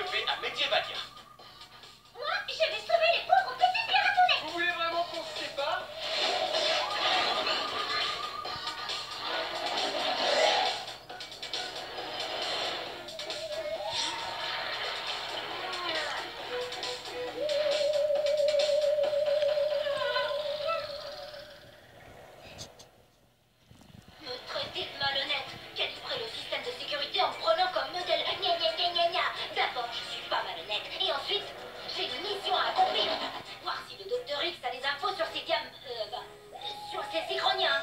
sauver à Medievalia. Moi, je vais sauver les pauvres petits piratonnets. Vous voulez vraiment qu'on se sépare? Me traiter de malhonnête, calibrer le système de sécurité en me prenant comme modèle. Gna gna gna gna gna. D'abord, je suis pas malhonnête. Et ensuite, j'ai une mission à accomplir. Voir si le docteur X a des infos sur ces sur ces Sychroniens.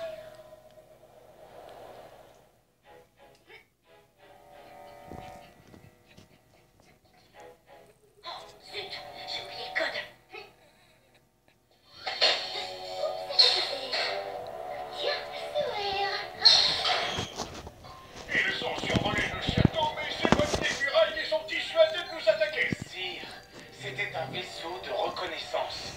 Oh, zut, j'ai oublié le code. Tiens, sourire. Ils ont survolé le château, mais ces petites murailles les ont dissuadés de nous attaquer. Sire, c'était un vaisseau de reconnaissance.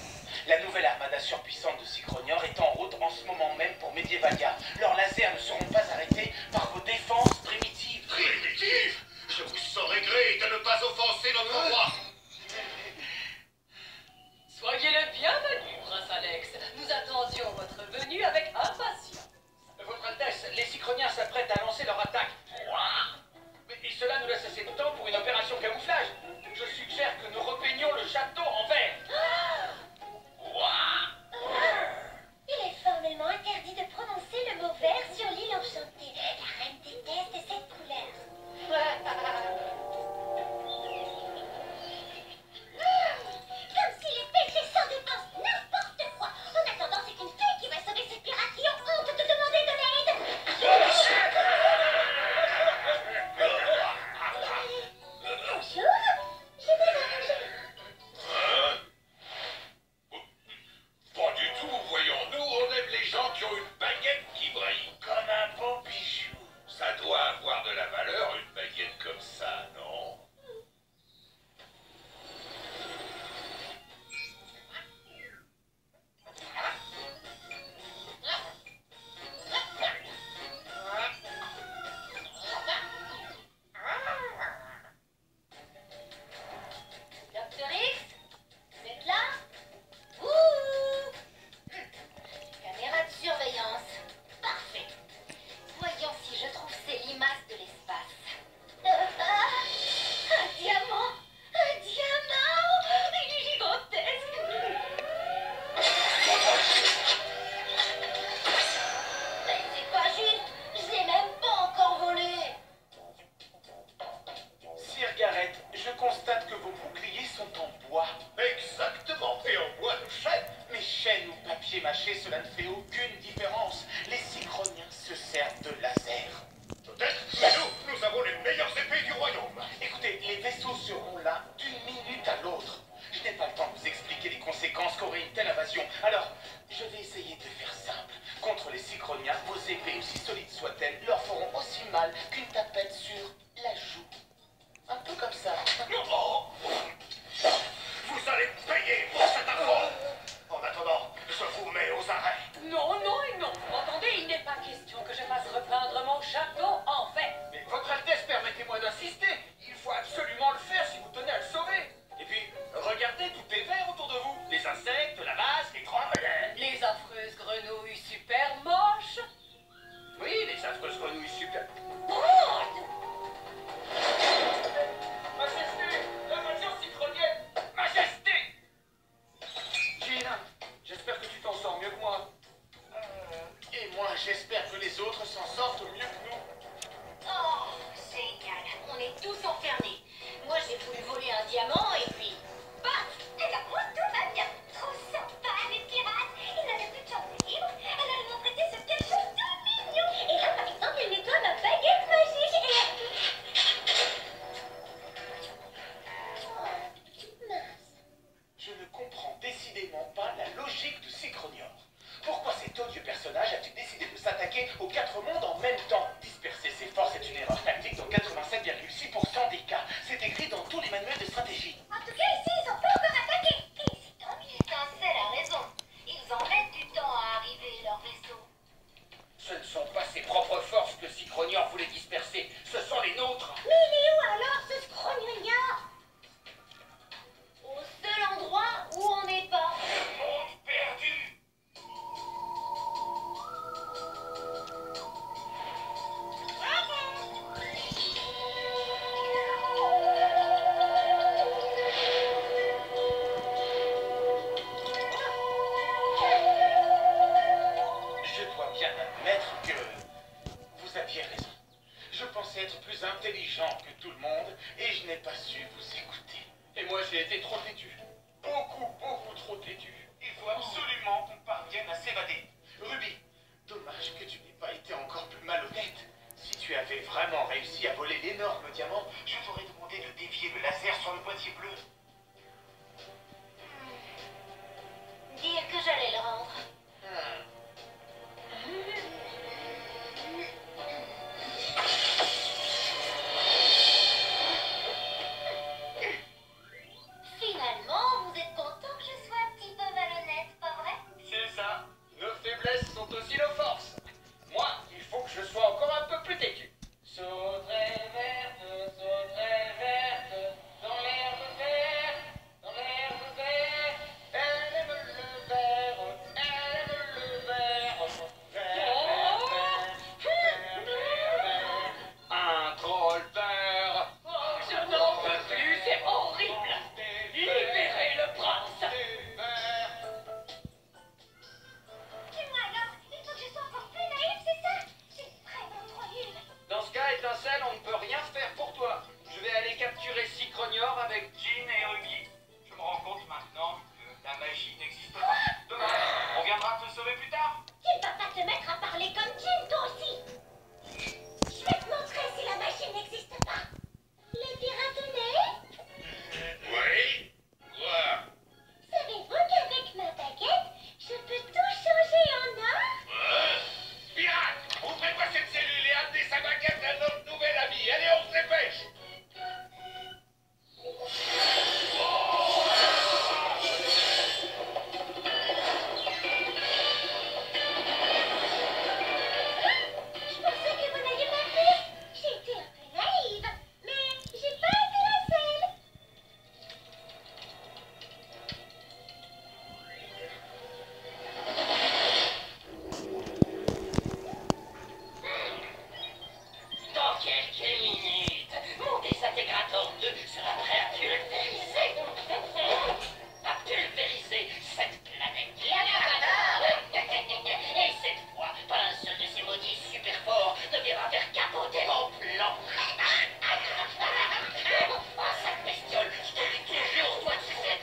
La nouvelle armada surpuissante de Sychronior est en route en ce moment même pour Medievalia. Leurs lasers ne seront pas arrêtés par vos défenses primitives. Primitif, je vous saurai gré de ne pas offenser notre roi. Soyez le bienvenu, prince Alex. Nous attendions votre venue avec impatience. Votre Altesse, les Sychroniens s'apprêtent à lancer leur attaque. Et cela nous laisse assez de temps pour une opération camouflage. Je suggère que nous repeignions le château en vert. Il est formellement interdit de prononcer le mot vert sur l'île enchantée. La reine déteste cette couleur. Comme si les PG100 dépensent n'importe quoi. En attendant, c'est une fille qui va sauver ces pirates qui ont honte de demander de l'aide. Bonjour, j'ai été trop têtu. Beaucoup trop têtu. Il faut absolument qu'on parvienne à s'évader. Ruby, dommage que tu n'aies pas été encore plus malhonnête. Si tu avais vraiment réussi à voler l'énorme diamant, je t'aurais demandé de dévier le laser sur le boîtier bleu. Dire que j'allais le rendre. Finalement, vous êtes content que je sois un petit peu malhonnête, pas vrai? C'est ça. Nos faiblesses sont aussi nos forces. Moi, il faut que je sois encore un peu plus têtu. Sauterelle verte, dans l'herbe verte, dans l'herbe verte. Elle aime le vert, elle aime le vert. Vert. Un troll vert. Oh, je n'en peux plus, c'est horrible. Libérez le prince. Dis-moi alors, il faut que je sois encore plus naïve, c'est ça? C'est vraiment trop nul. Dans ce cas, Étincelle, on ne peut rien faire pour toi. Je vais aller capturer Cichrognor avec Jean et Ruby. Je me rends compte maintenant que la magie n'existe pas. Dommage. On viendra te sauver plus tard. Tu ne vas pas te mettre à parler comme Jim, toi aussi. Je vais te montrer si la machine n'existe pas. Les pirates de nez? Oui. Quoi? Savez-vous qu'avec ma baguette, je peux tout changer en or? Pirate, ouvrez pas cette cellule et amenez sa baguette à notre nouvel ami. Allez, on se dépêche. Je pensais que vous n'alliez pas faire. J'étais un peu naïve, mais j'ai pas été la seule. Dans quelques minutes, mon désintégrateur 2 sera prêt à pulvériser. À pulvériser cette planète. Et cette fois, pas un seul de ces maudits super forts ne viendra faire capoter mon plan. Oh, cette bestiole, je te dis toujours, toi, tu sais.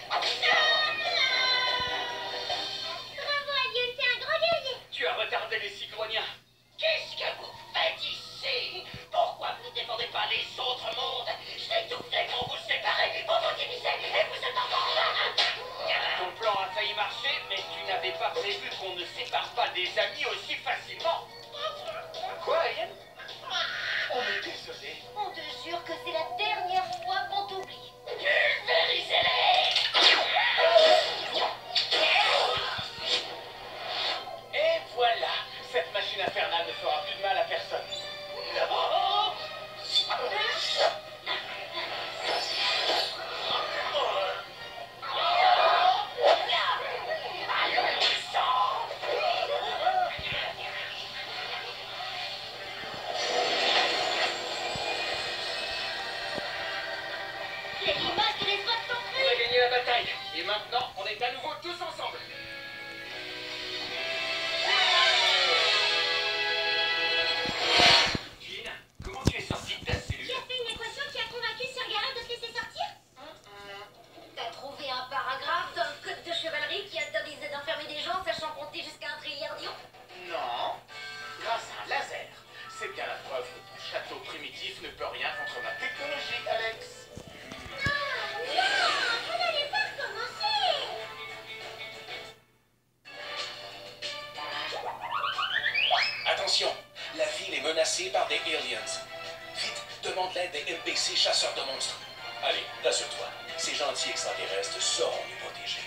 Bravo, Alien, t'es un gros guerrier. Tu as retardé les Cicroniens. Qu'est-ce que vous faites ici? Pourquoi vous ne défendez pas les autres mondes? Je t'ai tout fait pour vous séparer, pour vous diviser, et vous êtes encore là. Ton plan a failli marcher, mais tu n'avais pas prévu qu'on ne sépare pas des amis aussi facilement. Quoi, Alien? On est désolé. On te jure que c'est la dernière fois qu'on t'oublie. Pulvérisez-les! Et voilà, cette machine infernale ne fera plus de mal à personne. Les limaces te laissent pas non On plus. a gagné la bataille. Et maintenant, on est à nouveau tous ensemble. Jean, comment tu es sorti de ta cellule? Tu as fait une équation qui a convaincu Sir Garrett de te laisser sortir? T'as trouvé un paragraphe dans le code de chevalerie qui interdisait d'enfermer des gens sachant compter jusqu'à 1 trilliardion? Non, grâce à un laser. C'est bien la preuve que ton château primitif ne peut rien contre ma technologie, Alex. Non, vous n'allez pas recommencer. Attention, la ville est menacée par des aliens. Vite, demande l'aide des NPC chasseurs de monstres. Allez, rassure-toi, ces gentils extraterrestres sauront nous protéger.